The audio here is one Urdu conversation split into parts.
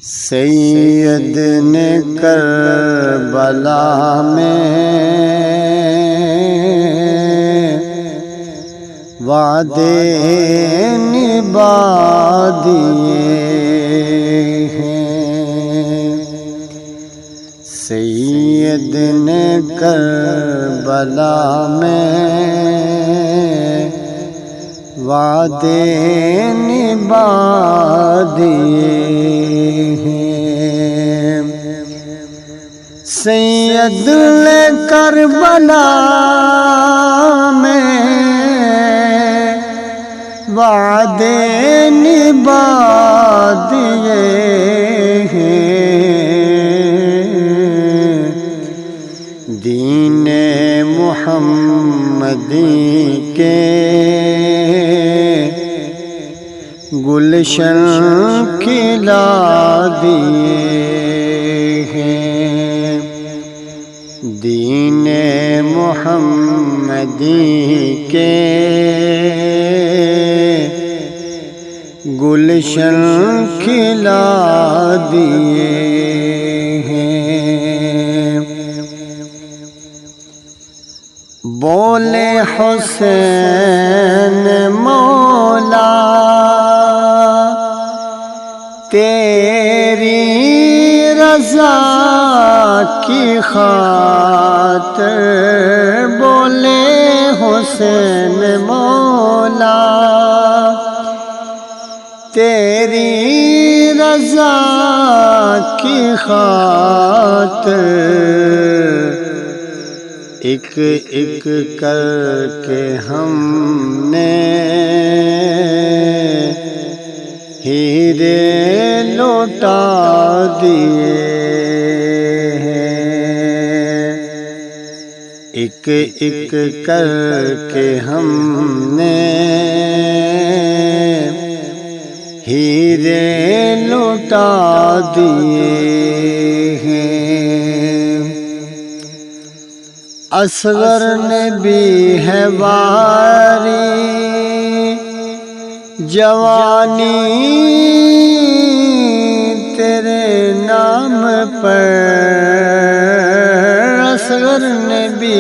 سید نے کربلا میں وعدے نبھا دیے ہیں۔ سید نے کربلا میں وعدے نبھا دیے ہیں۔ سید نے کربلا میں وعدے نبھا دیے ہیں۔ دین محمدی کے گلشن کھلا دیے ہیں۔ دین محمدی کے گلشن کھلا دیے ہیں۔ بولے حسین مولا تیری رضا کی خاطر، بولے حسین مولا تیری رضا کی خاطر، ایک ایک کر کے ہم نے ہیرے لوٹا دیے ہیں۔ ایک ایک کر کے ہم نے ہیرے لوٹا دیے ہیں۔ اصغر نے بھی ہے واری جوانی تیرے نام پر، اصغر نے بھی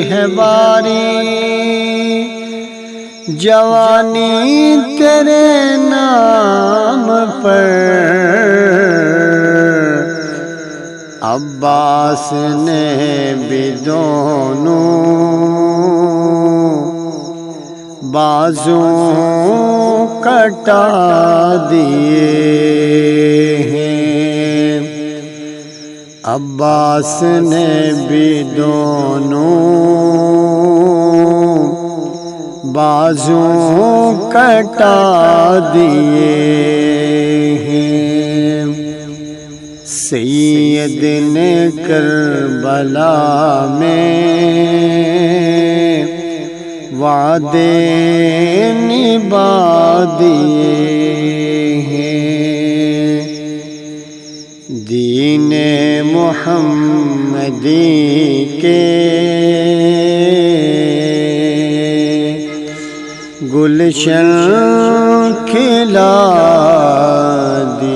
ہے واری جوانی تیرے نام پر، عباس نے بھی دونوں بازوں کٹا دیے ہیں۔ عباس نے بھی دونوں بازوں کٹا دیے ہیں۔ سید نے کربلا میں وعدے نبھا دیے ہیں۔ دین محمدی کے گلشن کھلا دیے۔